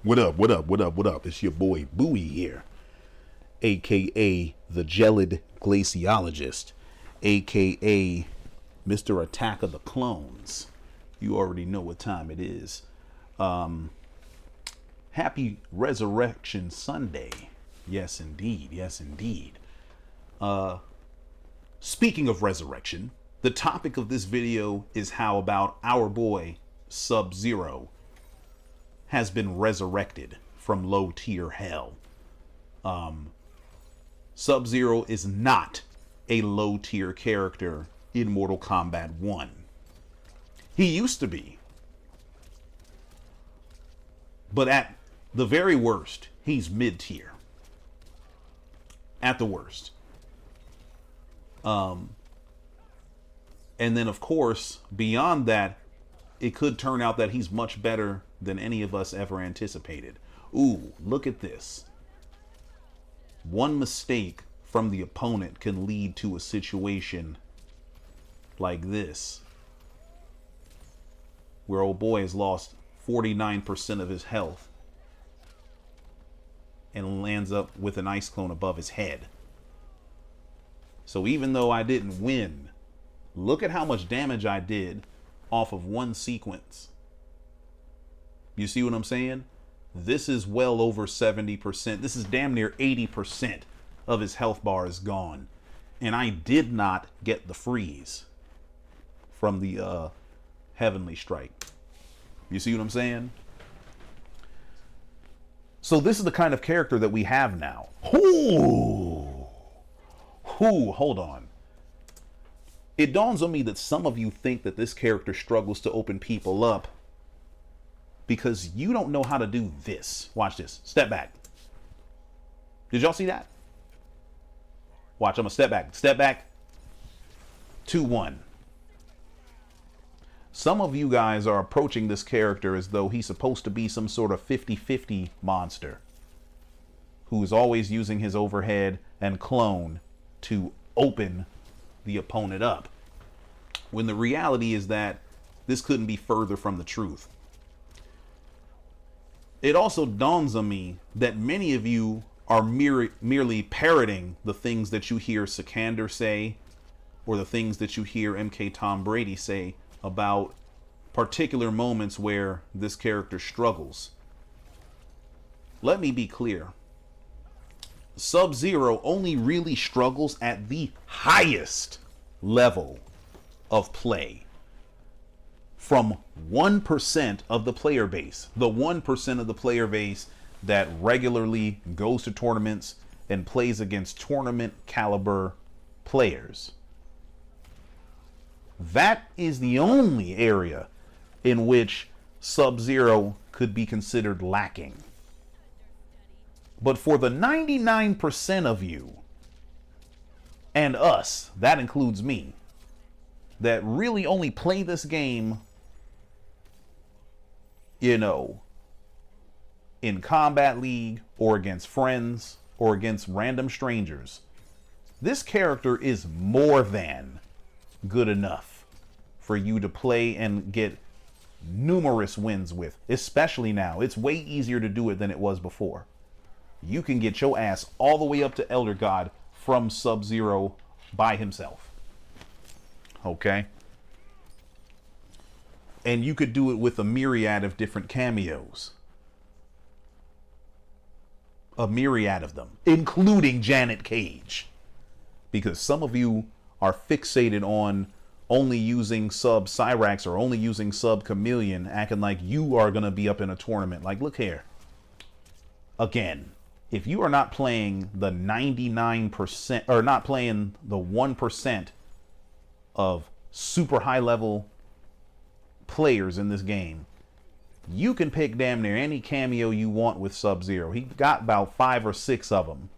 What up, what up, what up, what up? It's your boy Bowie here, aka the Gelid Glaciologist, aka Mr. Attack of the Clones. You already know what time it is. Happy Resurrection Sunday. Yes, indeed. Yes, indeed. Speaking of resurrection, the topic of this video is how about our boy Subzero has been resurrected from low tier hell. Subzero is not a low tier character in Mortal Kombat 1. He used to be. But at the very worst, he's mid tier. At the worst. And then of course, beyond that, it could turn out that he's much better than any of us ever anticipated. Ooh, look at this. One mistake from the opponent can lead to a situation like this, where old boy has lost 49% of his health and lands up with an ice clone above his head. So even though I didn't win, look at how much damage I did off of one sequence. You see what I'm saying? This is well over 70%. This is damn near 80% of his health bar is gone. And I did not get the freeze from the Heavenly Strike. You see what I'm saying? So this is the kind of character that we have now. Hold on. It dawns on me that some of you think that this character struggles to open people up because you don't know how to do this. Watch this. Step back. Did y'all see that? Watch, I'm gonna step back. Step back. 2-1. Some of you guys are approaching this character as though he's supposed to be some sort of 50-50 monster who is always using his overhead and clone to open the opponent up, when the reality is that this couldn't be further from the truth. It also dawns on me that many of you are merely parroting the things that you hear Sikander say, or the things that you hear MK Tom Brady say about particular moments where this character struggles. Let me be clear. Subzero only really struggles at the highest level of play from 1% of the player base. The 1% of the player base that regularly goes to tournaments and plays against tournament caliber players. That is the only area in which Subzero could be considered lacking. But for the 99% of you, and us, that includes me, that really only play this game, in Combat League or against friends or against random strangers, this character is more than good enough for you to play and get numerous wins with, especially now. It's way easier to do it than it was before. You can get your ass all the way up to Elder God from Subzero by himself. Okay? And you could do it with a myriad of different cameos. A myriad of them, including Janet Cage. Because some of you are fixated on only using sub Cyrax or only using sub Chameleon, acting like you are going to be up in a tournament. Like, look here. Again, if you are not playing the 99% or not playing the 1% of super high level players in this game, you can pick damn near any cameo you want with Subzero. He got about 5 or 6 of them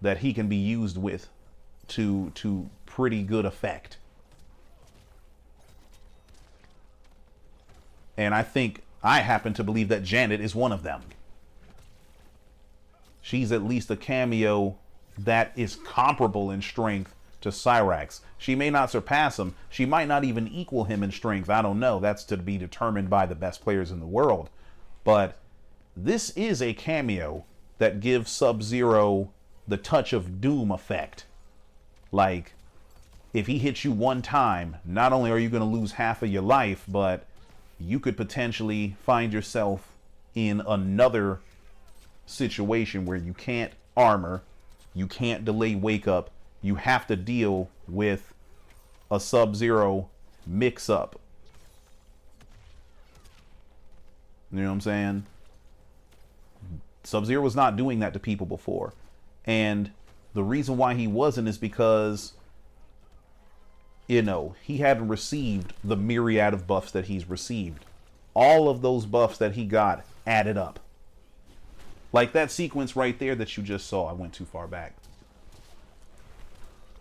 that he can be used with to pretty good effect. And I happen to believe that Janet is one of them. She's at least a cameo that is comparable in strength to Cyrax. She may not surpass him. She might not even equal him in strength. I don't know. That's to be determined by the best players in the world. But this is a cameo that gives Subzero the touch of doom effect. Like, if he hits you one time, not only are you going to lose half of your life, but you could potentially find yourself in another situation where you can't armor, you can't delay wake up, you have to deal with a Subzero mix up. You know what I'm saying? Subzero was not doing that to people before. And the reason why he wasn't is because, you know, he hadn't received the myriad of buffs that he's received. All of those buffs that he got added up. Like that sequence right there that you just saw. I went too far back.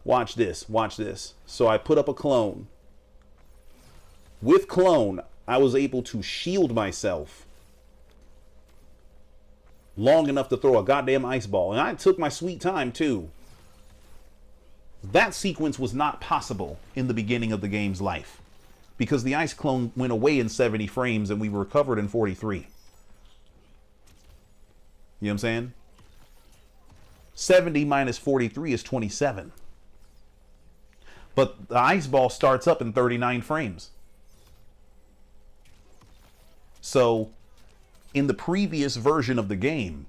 Watch this. Watch this. So I put up a clone. With clone, I was able to shield myself long enough to throw a goddamn ice ball. And I took my sweet time too. That sequence was not possible in the beginning of the game's life, because the ice clone went away in 70 frames and we recovered in 43. You know what I'm saying? 70 minus 43 is 27. But the ice ball starts up in 39 frames. So in the previous version of the game,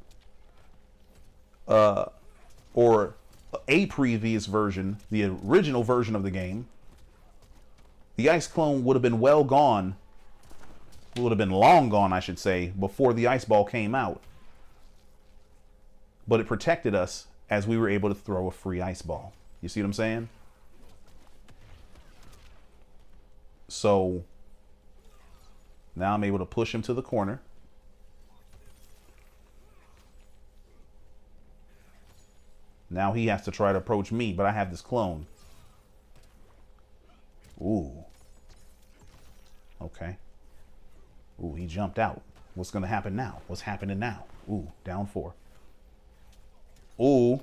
or a previous version, the original version of the game, the ice clone would have been well gone, would have been long gone, I should say, before the ice ball came out. But it protected us as we were able to throw a free ice ball. You see what I'm saying? So now I'm able to push him to the corner. Now he has to try to approach me, but I have this clone. Ooh. Okay. Ooh, he jumped out. What's going to happen now? What's happening now? Ooh, down 4. Ooh.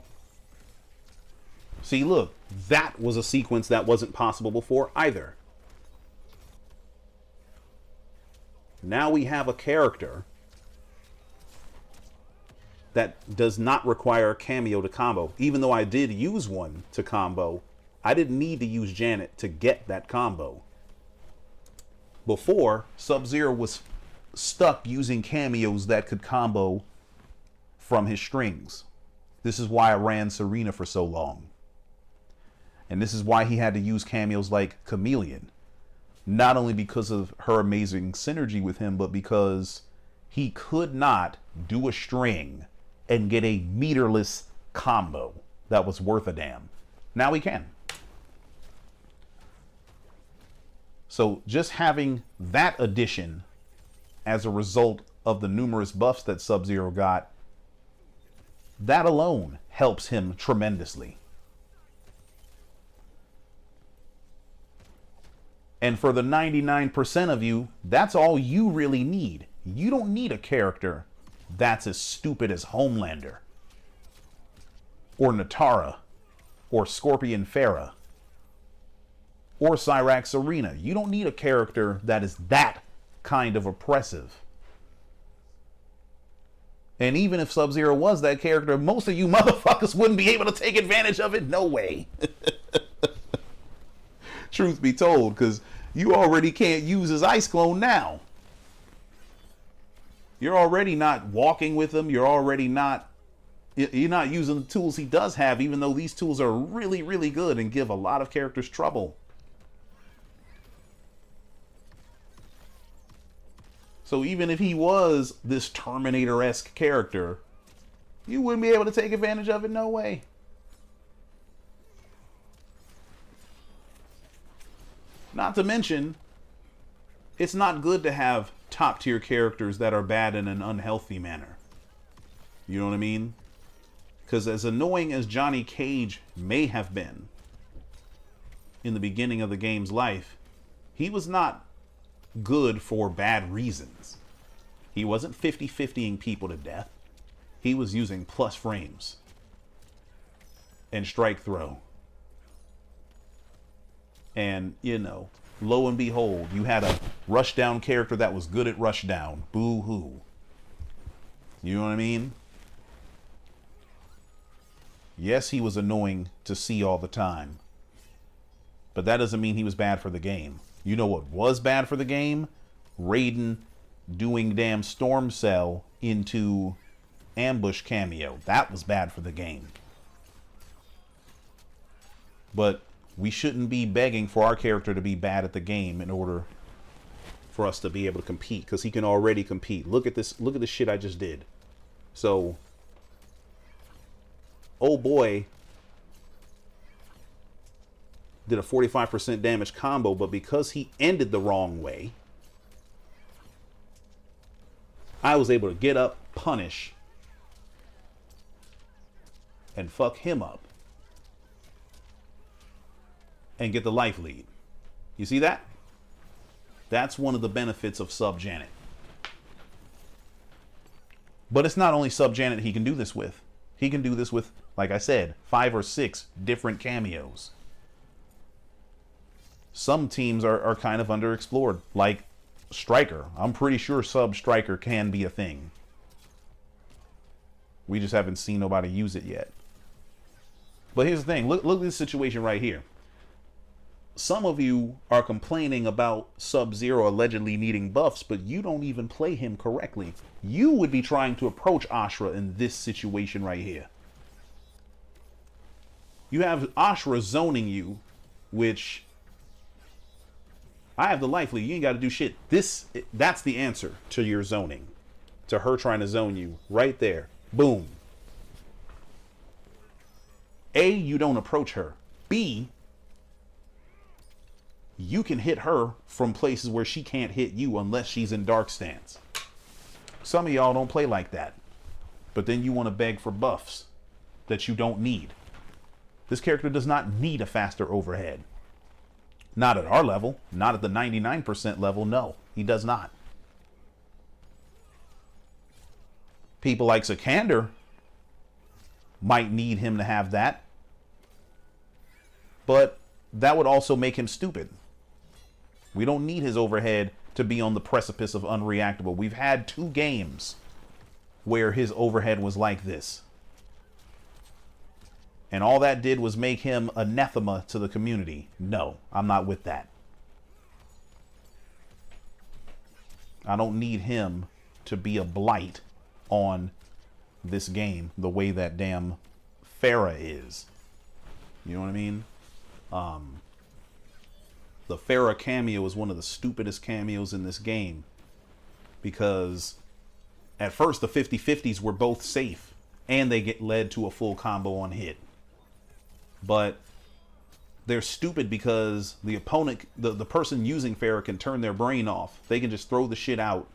See, look. That was a sequence that wasn't possible before either. Now we have a character that does not require a Camio to combo. Even though I did use one to combo, I didn't need to use Janet to get that combo. Before, Subzero was stuck using cameos that could combo from his strings. This is why I ran Serena for so long. And this is why he had to use cameos like Chameleon. Not only because of her amazing synergy with him, but because he could not do a string and get a meterless combo that was worth a damn. Now he can. So just having that addition as a result of the numerous buffs that Subzero got, that alone helps him tremendously. And for the 99% of you, that's all you really need. You don't need a character that's as stupid as Homelander, or Natara, or Scorpion Farah, or Cyrax Arena. You don't need a character that is that kind of oppressive. And even if Subzero was that character, most of you motherfuckers wouldn't be able to take advantage of it. No way. Truth be told, because you already can't use his ice clone now. You're already not walking with him. You're not using the tools he does have, even though these tools are really, really good and give a lot of characters trouble. So even if he was this Terminator-esque character, you wouldn't be able to take advantage of it. No way. Not to mention, it's not good to have top tier characters that are bad in an unhealthy manner. You know what I mean? Because as annoying as Johnny Cage may have been in the beginning of the game's life, he was not good for bad reasons. He wasn't 50-50ing people to death. He was using plus frames and strike throw. And, you know, lo and behold, you had a Rushdown character that was good at Rushdown. Boo-hoo. You know what I mean? Yes, he was annoying to see all the time. But that doesn't mean he was bad for the game. You know what was bad for the game? Raiden doing damn Storm Cell into ambush Camio. That was bad for the game. But we shouldn't be begging for our character to be bad at the game in order for us to be able to compete, because he can already compete. Look at this. Look at the shit I just did. So, oh boy did a 45% damage combo, but because he ended the wrong way, I was able to get up, punish, and fuck him up and get the life lead. You see that? That's one of the benefits of Subjanet. But it's not only Subjanet he can do this with. He can do this with, like I said, 5 or 6 different cameos. Some teams are kind of underexplored, like Striker. I'm pretty sure Sub Striker can be a thing. We just haven't seen nobody use it yet. But here's the thing. Look at this situation right here. Some of you are complaining about Subzero allegedly needing buffs, but you don't even play him correctly. You would be trying to approach Ashra in this situation right here. You have Ashra zoning you, which I have the life lead. You ain't got to do shit. That's the answer to your zoning. To her trying to zone you. Right there. Boom. A, you don't approach her. B, you can hit her from places where she can't hit you unless she's in dark stance. Some of y'all don't play like that. But then you want to beg for buffs that you don't need. This character does not need a faster overhead. Not at our level. Not at the 99% level. No, he does not. People like Sikander might need him to have that. But that would also make him stupid. We don't need his overhead to be on the precipice of unreactable. We've had 2 games where his overhead was like this. And all that did was make him anathema to the community. No, I'm not with that. I don't need him to be a blight on this game the way that damn Pharah is. You know what I mean? The Pharah cameo is one of the stupidest cameos in this game. Because at first the 50-50s were both safe. And they get led to a full combo on hit. But they're stupid because the opponent, the person using Pharah can turn their brain off. They can just throw the shit out.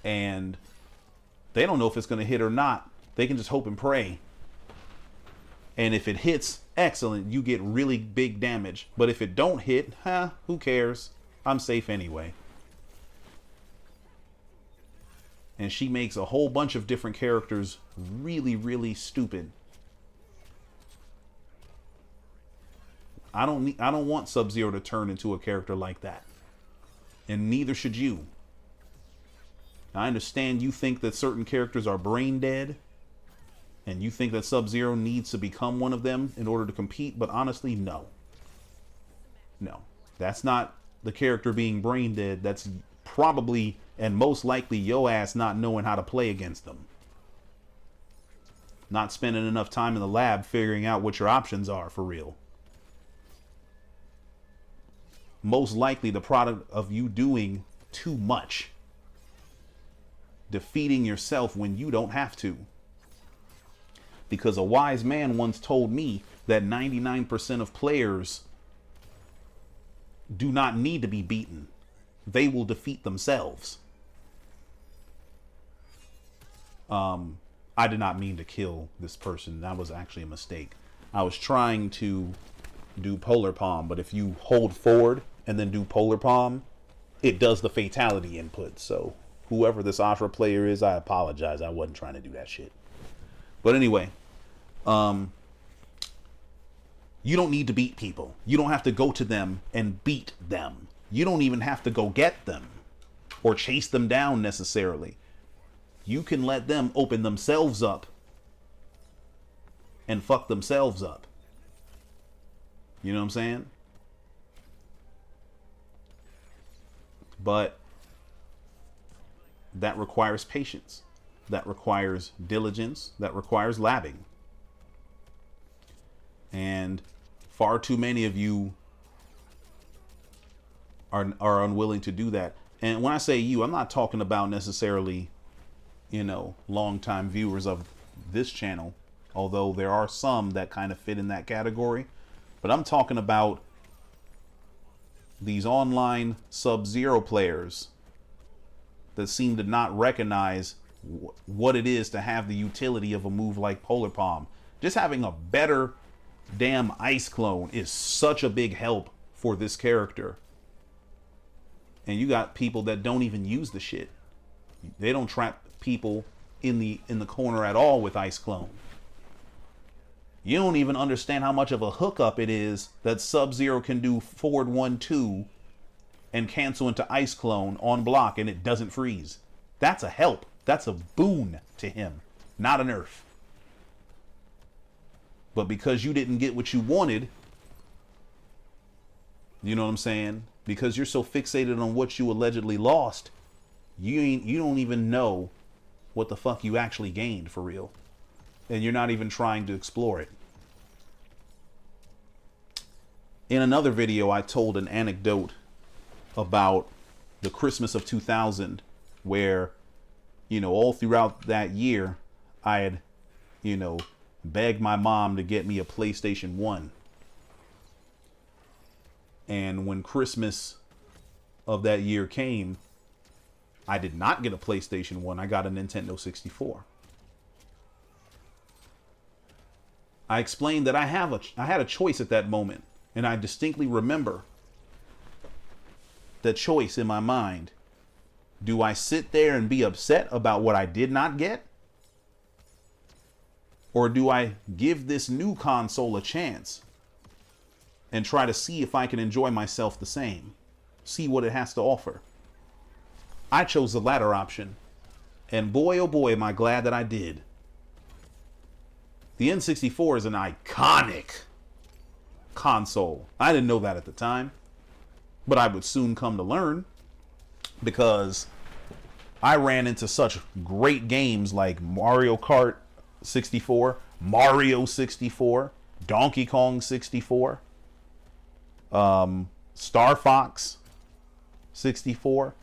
And they don't know if it's going to hit or not. They can just hope and pray. And if it hits, excellent, you get really big damage. But if it don't hit, who cares? I'm safe anyway. And she makes a whole bunch of different characters really, really stupid. I don't want Subzero to turn into a character like that. And neither should you. I understand you think that certain characters are brain dead. And you think that Subzero needs to become one of them in order to compete. But honestly, no. No. That's not the character being brain dead. That's probably and most likely yo ass not knowing how to play against them. Not spending enough time in the lab figuring out what your options are for real. Most likely the product of you doing too much. Defeating yourself when you don't have to. Because a wise man once told me that 99% of players do not need to be beaten. They will defeat themselves. I did not mean to kill this person. That was actually a mistake. I was trying to do polar palm, but if you hold forward and then do polar palm, it does the fatality input. So whoever this Ashra player is, I apologize. I wasn't trying to do that shit. But anyway, you don't need to beat people. You don't have to go to them and beat them. You don't even have to go get them or chase them down necessarily. you can let them open themselves up and fuck themselves up. You know what I'm saying? But that requires patience. That requires diligence. That requires labbing. And far too many of you are unwilling to do that. And when I say you, I'm not talking about necessarily, you know, longtime viewers of this channel, although there are some that kind of fit in that category. But I'm talking about these online Subzero players that seem to not recognize what it is to have the utility of a move like Polar Palm. Just having a better damn ice clone is such a big help for this character. And you got people that don't even use the shit. They don't trap people in the corner at all with ice clone. You don't even understand how much of a hookup it is that Subzero can do forward 1-2 and cancel into ice clone on block and it doesn't freeze. That's a help. That's a boon to him, not a nerf. But because you didn't get what you wanted, you know what I'm saying? Because you're so fixated on what you allegedly lost, you don't even know what the fuck you actually gained for real. And you're not even trying to explore it. In another video, I told an anecdote about the Christmas of 2000, where, you know, all throughout that year, I had, you know, begged my mom to get me a PlayStation 1. And when Christmas of that year came, I did not get a PlayStation 1. I got a Nintendo 64. I explained that I had a choice at that moment. And I distinctly remember the choice in my mind. Do I sit there and be upset about what I did not get? Or do I give this new console a chance and try to see if I can enjoy myself the same? See what it has to offer. I chose the latter option. And boy, oh boy, am I glad that I did. The N64 is an iconic console. I didn't know that at the time, but I would soon come to learn, because I ran into such great games like Mario Kart 64, Mario 64, Donkey Kong 64, Star Fox 64.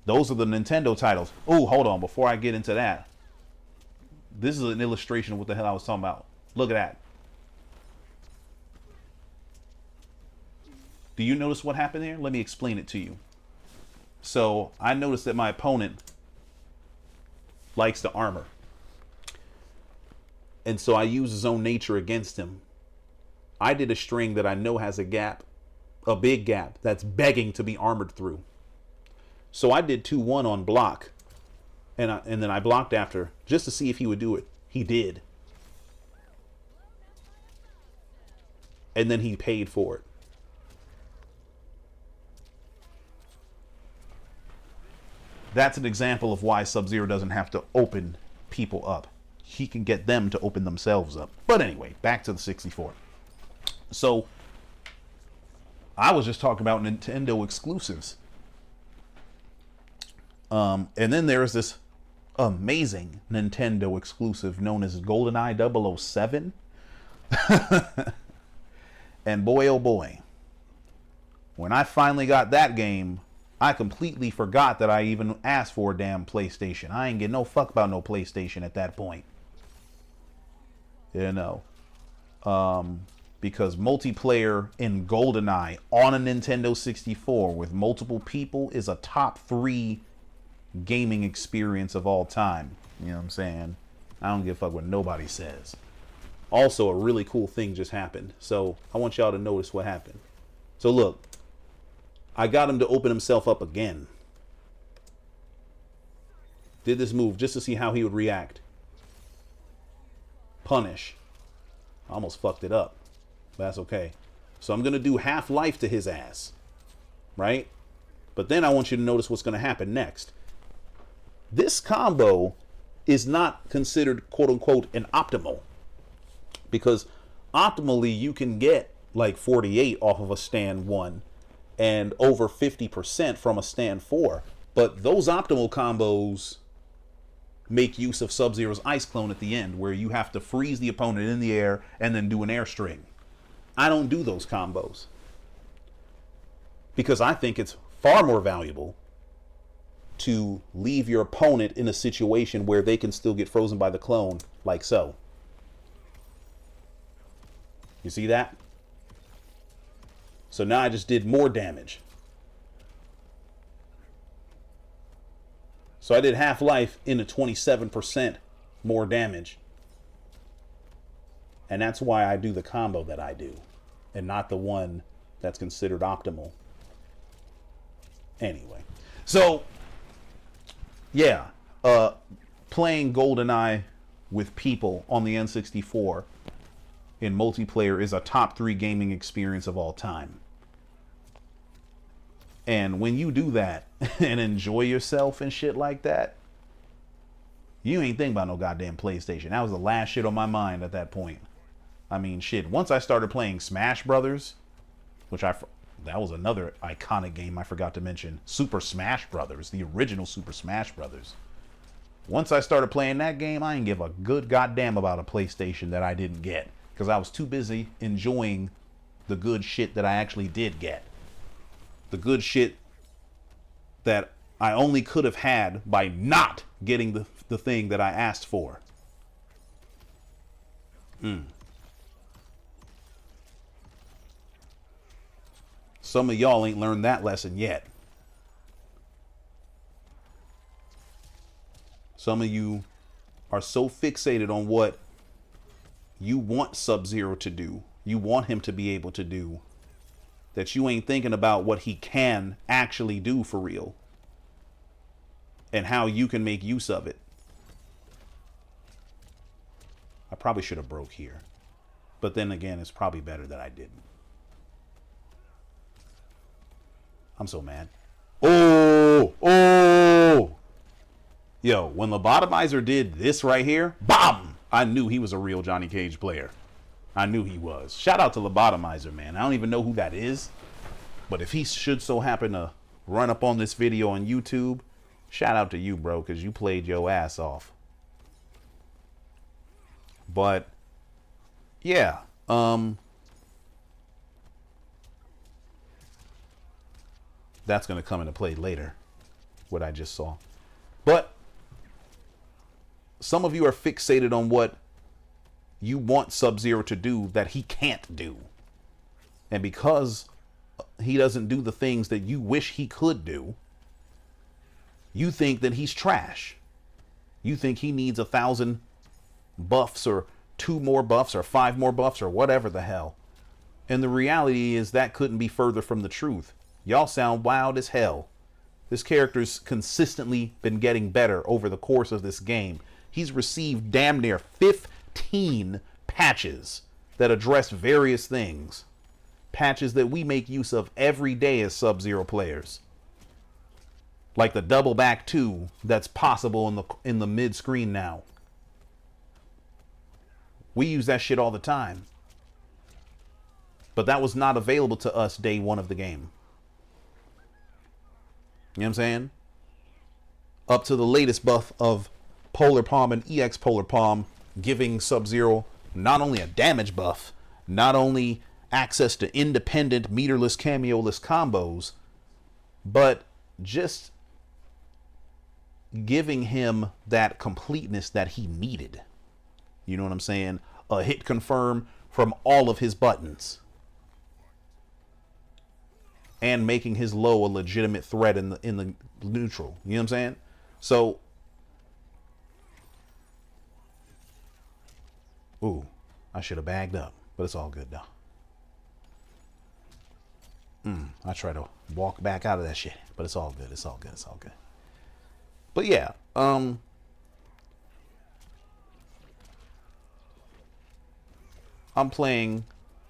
Those are the Nintendo titles. Oh, hold on. Before I get into that, this is an illustration of what the hell I was talking about. Look at that. Do you notice what happened here? Let me explain it to you. So I noticed that my opponent likes the armor. And so I use his own nature against him. I did a string that I know has a gap, a big gap, that's begging to be armored through. So I did 2-1 on block. And then I blocked after just to see if he would do it. He did. And then he paid for it. That's an example of why Subzero doesn't have to open people up. He can get them to open themselves up. But anyway, back to the 64. So I was just talking about Nintendo exclusives. And then there's this amazing Nintendo exclusive known as GoldenEye 007. And boy, oh boy, when I finally got that game, I completely forgot that I even asked for a damn PlayStation. I ain't getting no fuck about no PlayStation at that point. You know, because multiplayer in GoldenEye on a Nintendo 64 with multiple people is a top 3 gaming experience of all time. You know what I'm saying? I don't give a fuck what nobody says. Also, a really cool thing just happened. So I want y'all to notice what happened. So look, I got him to open himself up again. Did this move just to see how he would react. Punish. I almost fucked it up. But that's okay. So I'm going to do Half-Life to his ass. Right? But then I want you to notice what's going to happen next. This combo is not considered quote unquote an optimal, because optimally you can get like 48 off of a stand 1 and over 50% from a stand 4, but those optimal combos make use of Sub-Zero's ice clone at the end, where you have to freeze the opponent in the air and then do an air string. I don't do those combos because I think it's far more valuable to leave your opponent in a situation where they can still get frozen by the clone, like so. You see that? So now I just did more damage. So I did half-life into 27% more damage. And that's why I do the combo that I do, and not the one that's considered optimal. Anyway, so yeah, playing Goldeneye with people on the N64 in multiplayer is a top 3 gaming experience of all time. And when you do that and enjoy yourself and shit like that, you ain't thinking about no goddamn PlayStation. That was the last shit on my mind at that point. I mean, shit, once I started playing Smash Brothers, which that was another iconic game I forgot to mention. Super Smash Brothers, the original Super Smash Brothers. Once I started playing that game, I didn't give a good goddamn about a PlayStation that I didn't get, because I was too busy enjoying the good shit that I actually did get. The good shit that I only could have had by not getting the thing that I asked for. Some of y'all ain't learned that lesson yet. Some of you are so fixated on what you want Sub-Zero to do, you want him to be able to do, that you ain't thinking about what he can actually do for real and how you can make use of it. I probably should have broke here, but then again, it's probably better that I didn't. I'm so mad. Oh! Yo, when Lobotomizer did this right here, BAM! I knew he was a real Johnny Cage player. I knew he was. Shout out to Lobotomizer, man. I don't even know who that is, but if he should so happen to run up on this video on YouTube, shout out to you, bro, because you played your ass off. But, yeah, that's going to come into play later, what I just saw. But some of you are fixated on what you want Sub-Zero to do that he can't do. And because he doesn't do the things that you wish he could do, you think that he's trash. You think he needs 1,000 buffs or 2 more buffs or 5 more buffs or whatever the hell. And the reality is that couldn't be further from the truth. Y'all sound wild as hell. This character's consistently been getting better over the course of this game. He's received damn near 15 patches that address various things. Patches that we make use of every day as Sub-Zero players. Like the double back 2 that's possible in the mid screen now. We use that shit all the time. But that was not available to us day 1 of the game. You know what I'm saying? Up to the latest buff of Polar Palm and EX Polar Palm, giving Sub-Zero not only a damage buff, not only access to independent meterless Camio-less combos, but just giving him that completeness that he needed. You know what I'm saying? A hit confirm from all of his buttons. And making his low a legitimate threat in the neutral. You know what I'm saying? So, ooh, I should have bagged up, but it's all good though. I try to walk back out of that shit, but it's all good. It's all good. It's all good. But yeah, I'm playing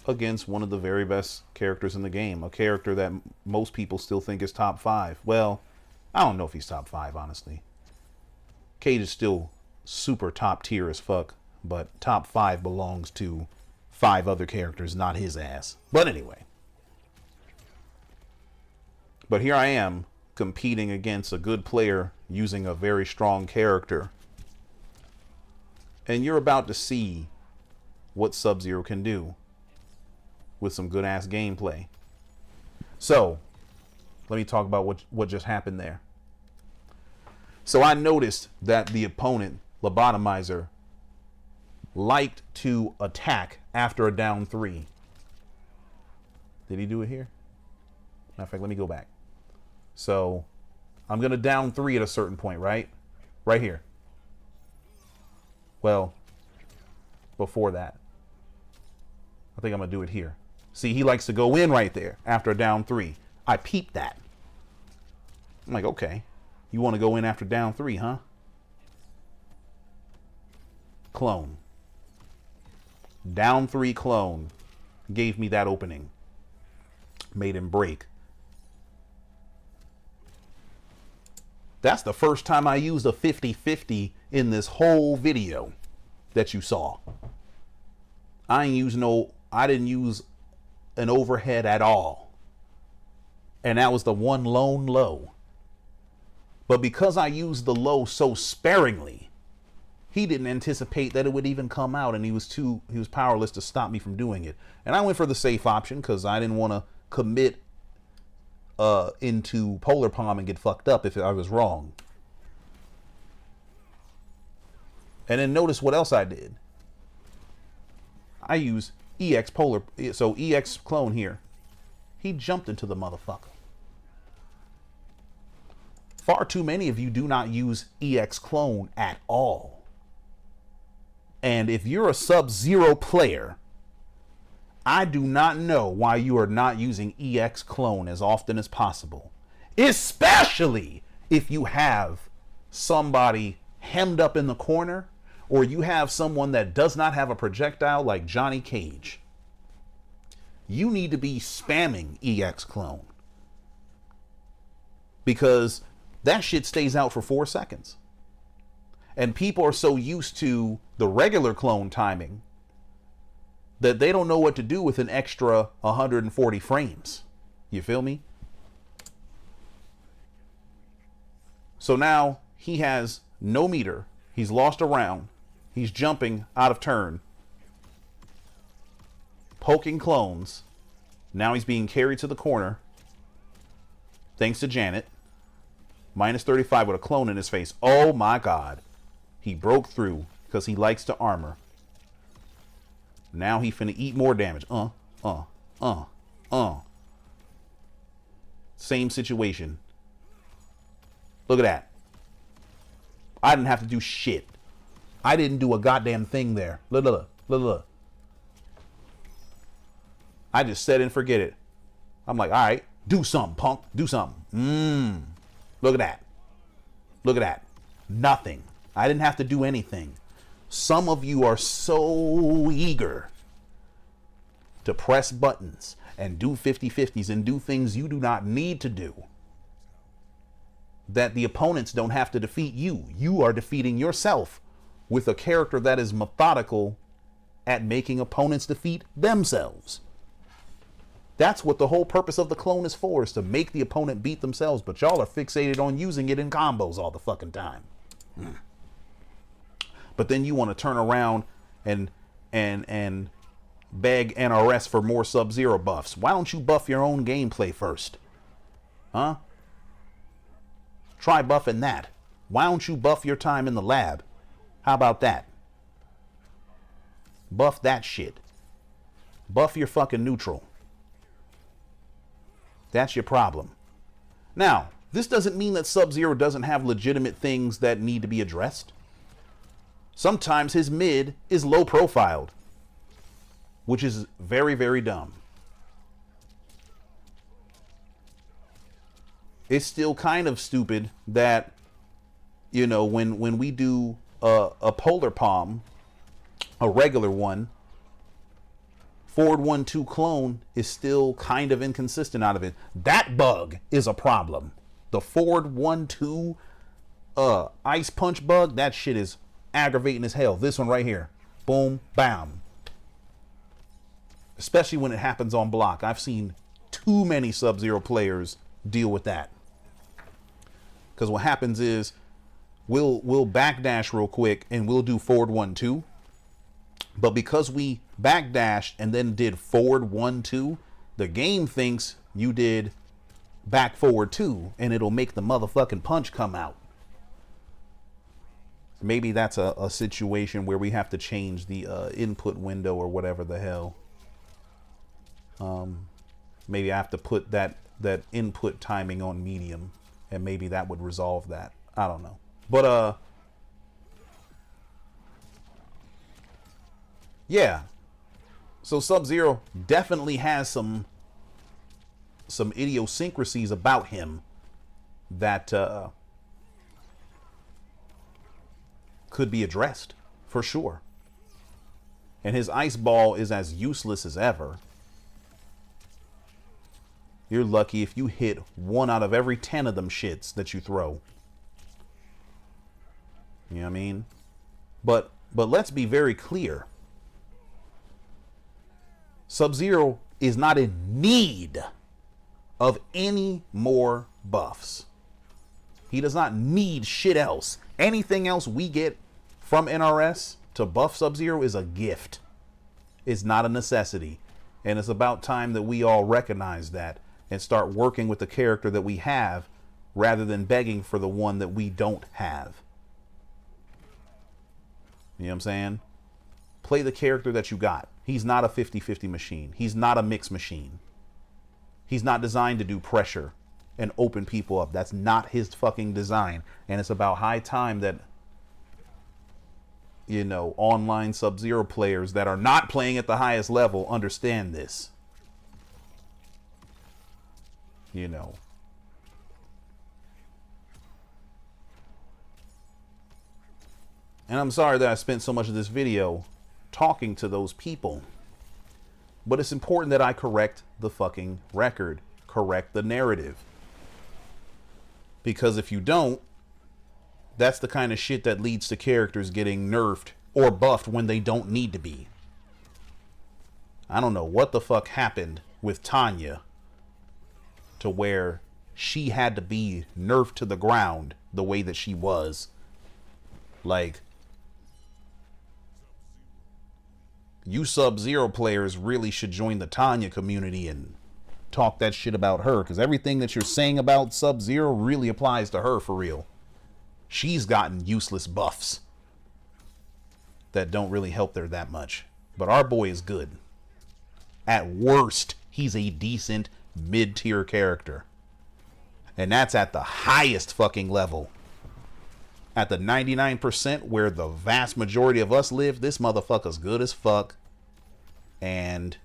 against one of the very best characters in the game, a character that most people still think is top 5. Well, I don't know if he's top 5, honestly. Cage is still super top tier as fuck, but top 5 belongs to 5 other characters, not his ass. But anyway. But here I am competing against a good player using a very strong character. And you're about to see what Subzero can do with some good ass gameplay. So, let me talk about what just happened there. So I noticed that the opponent, Lobotomizer, liked to attack after a down 3. Did he do it here? Matter of fact, let me go back. So I'm going to down 3 at a certain point, right? Right here. Well, before that. I think I'm going to do it here. See, he likes to go in right there after a down 3. I peeped that. I'm like, okay. You want to go in after down 3, huh? Clone. Down 3 clone gave me that opening. Made him break. That's the first time I used a 50-50 in this whole video that you saw. I didn't use an overhead at all. And that was the one lone low. But because I used the low so sparingly, he didn't anticipate that it would even come out, and he was powerless to stop me from doing it. And I went for the safe option because I didn't want to commit into Polar Palm and get fucked up if I was wrong. And then notice what else I did. I use EX Polar, so EX clone here. He jumped into the motherfucker. Far too many of you do not use EX clone at all. And if you're a Subzero player, I do not know why you are not using EX clone as often as possible. Especially if you have somebody hemmed up in the corner, or you have someone that does not have a projectile like Johnny Cage. You need to be spamming EX clone. Because that shit stays out for 4 seconds. And people are so used to the regular clone timing that they don't know what to do with an extra 140 frames. You feel me? So now he has no meter. He's lost a round. He's jumping out of turn. Poking clones. Now he's being carried to the corner. Thanks to Janet. Minus 35 with a clone in his face. Oh my God. He broke through because he likes to armor. Now he finna eat more damage. Same situation. Look at that. I didn't have to do shit. I didn't do a goddamn thing there. Look. I just set and forget it. I'm like, all right, do something, punk. Do something. Look at that. Look at that. Nothing. I didn't have to do anything. Some of you are so eager to press buttons and do 50-50s and do things you do not need to do that the opponents don't have to defeat you. You are defeating yourself with a character that is methodical at making opponents defeat themselves. That's what the whole purpose of the clone is for, is to make the opponent beat themselves, but y'all are fixated on using it in combos all the fucking time. But then you want to turn around and beg NRS for more Subzero buffs. Why don't you buff your own gameplay first? Huh? Try buffing that. Why don't you buff your time in the lab? How about that? Buff that shit. Buff your fucking neutral. That's your problem. Now, this doesn't mean that Subzero doesn't have legitimate things that need to be addressed. Sometimes his mid is low profiled, which is very, very dumb. It's still kind of stupid that, you know, when we do a polar palm, a regular one, forward 1-2 clone is still kind of inconsistent out of it. That bug is a problem. The forward 1-2 ice punch bug, that shit is aggravating as hell. This one right here. Boom, bam. Especially when it happens on block. I've seen too many Subzero players deal with that. Because what happens is we'll backdash real quick and we'll do forward 1-2. But because we backdashed and then did forward 1-2, the game thinks you did back forward 2, and it'll make the motherfucking punch come out. Maybe that's a situation where we have to change the input window or whatever the hell. Maybe I have to put that input timing on medium, and maybe that would resolve that. I don't know. But yeah. So Subzero definitely has some idiosyncrasies about him that could be addressed for sure. And his ice ball is as useless as ever. You're lucky if you hit 1 out of every 10 of them shits that you throw. You know what I mean? But let's be very clear. Subzero is not in need of any more buffs. He does not need shit else. Anything else we get from NRS to buff Subzero is a gift. It's not a necessity. And it's about time that we all recognize that and start working with the character that we have rather than begging for the one that we don't have. You know what I'm saying? Play the character that you got. He's not a 50-50 machine. He's not a mix machine. He's not designed to do pressure and open people up. That's not his fucking design. And it's about high time that, you know, online Subzero players that are not playing at the highest level understand this. You know. And I'm sorry that I spent so much of this video talking to those people. But it's important that I correct the fucking record. Correct the narrative. Because if you don't, that's the kind of shit that leads to characters getting nerfed or buffed when they don't need to be. I don't know what the fuck happened with Tanya to where she had to be nerfed to the ground the way that she was. Like, you Subzero players really should join the Tanya community and talk that shit about her, because everything that you're saying about Subzero really applies to her for real. She's gotten useless buffs that don't really help her that much. But our boy is good. At worst, he's a decent mid-tier character. And that's at the highest fucking level. At the 99% where the vast majority of us live, this motherfucker's good as fuck. And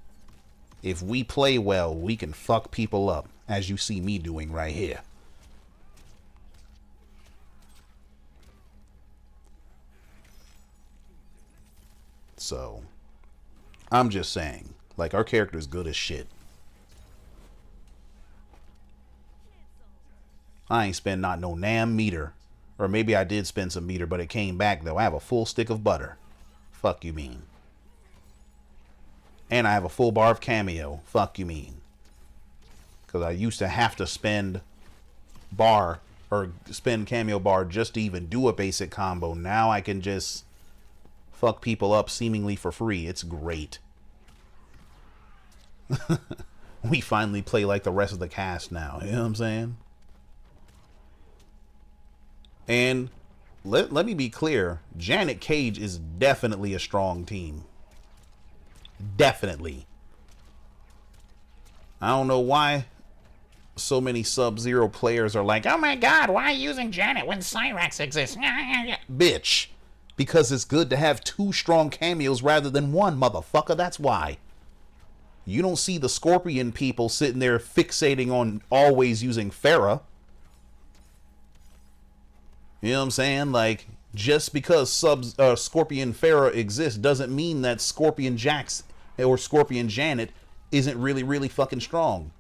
if we play well, we can fuck people up, as you see me doing right here. So, I'm just saying, like, our character's good as shit. I ain't spend not no damn meter. Or maybe I did spend some meter, but it came back though. I have a full stick of butter. Fuck you mean. And I have a full bar of Camio. Fuck you mean. Because I used to have to spend bar or spend Camio bar just to even do a basic combo. Now I can just fuck people up seemingly for free. It's great. We finally play like the rest of the cast now. You know what I'm saying? And let me be clear. Janet Cage is definitely a strong team. Definitely. I don't know why so many Subzero players are like, oh my god, why are you using Janet when Cyrax exists? Bitch. Because it's good to have 2 strong Camios rather than 1, motherfucker. That's why. You don't see the Scorpion people sitting there fixating on always using Farah. You know what I'm saying? Like, just because Scorpion Farah exists doesn't mean that Scorpion Jax or Scorpion Janet isn't really, really fucking strong.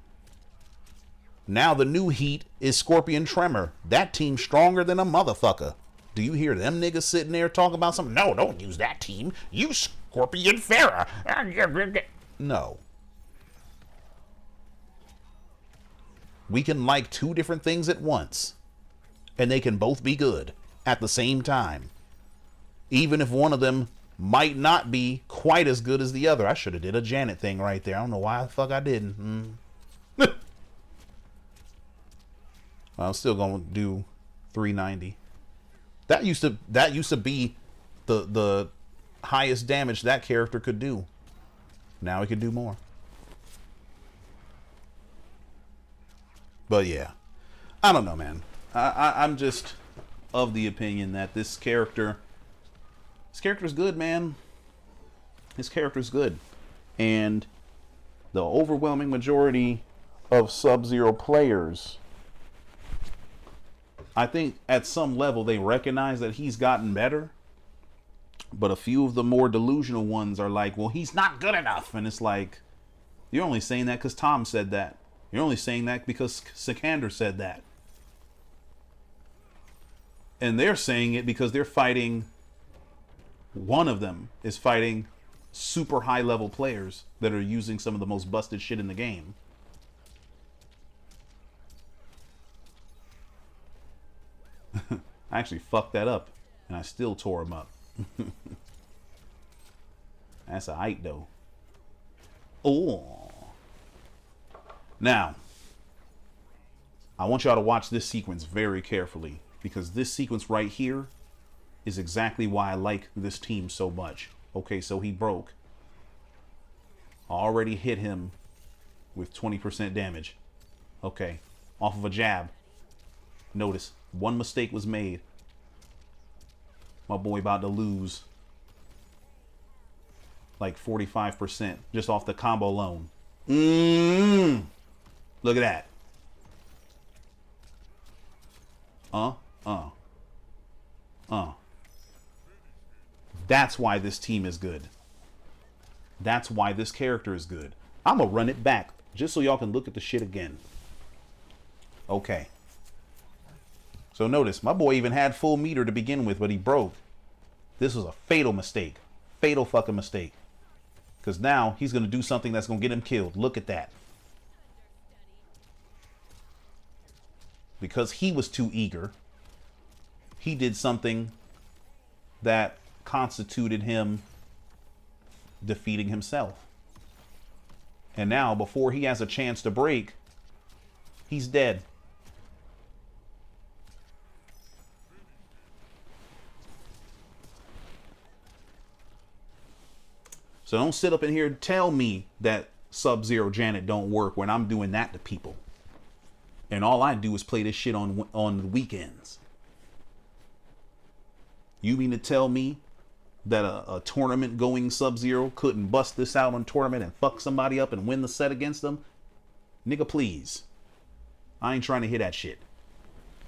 Now the new heat is Scorpion Tremor. That team's stronger than a motherfucker. Do you hear them niggas sitting there talking about something? No, don't use that team. Use Scorpion Farah. No. We can like two different things at once. And they can both be good at the same time. Even if one of them might not be quite as good as the other. I should have did a Janet thing right there. I don't know why the fuck I didn't. I'm still gonna do 390. That used to be the highest damage that character could do. Now he can do more. But yeah, I don't know, man. I'm just of the opinion that this character's good, man. His character's good, and the overwhelming majority of Subzero players, I think at some level they recognize that he's gotten better, but a few of the more delusional ones are like, well, he's not good enough. And it's like, you're only saying that because Tom said that. You're only saying that because Sikander said that. And they're saying it because they're fighting, one of them is fighting super high level players that are using some of the most busted shit in the game. I actually fucked that up, and I still tore him up. That's a height, though. Oh. Now, I want y'all to watch this sequence very carefully, because this sequence right here is exactly why I like this team so much. Okay, so he broke. I already hit him with 20% damage. Okay, off of a jab. Notice, one mistake was made. My boy about to lose like 45% just off the combo alone. Look at that. That's why this team is good. That's why this character is good. I'm gonna run it back just so y'all can look at the shit again. Okay. So notice, my boy even had full meter to begin with, but he broke. This was a fatal mistake. Fatal fucking mistake. Because now he's going to do something that's going to get him killed. Look at that. Because he was too eager, he did something that constituted him defeating himself. And now, before he has a chance to break, he's dead. So don't sit up in here and tell me that Subzero Janet don't work when I'm doing that to people. And all I do is play this shit on the weekends. You mean to tell me that a tournament going Subzero couldn't bust this out on tournament and fuck somebody up and win the set against them? Nigga, please. I ain't trying to hear that shit.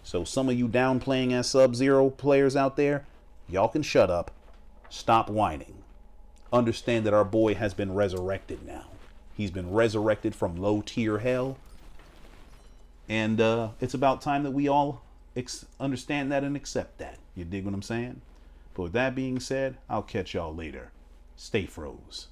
So some of you downplaying as Subzero players out there, y'all can shut up. Stop whining. Understand that our boy has been resurrected now. He's been resurrected from low tier hell. And it's about time that we all understand that and accept that. You dig what I'm saying? But with that being said, I'll catch y'all later. Stay froze.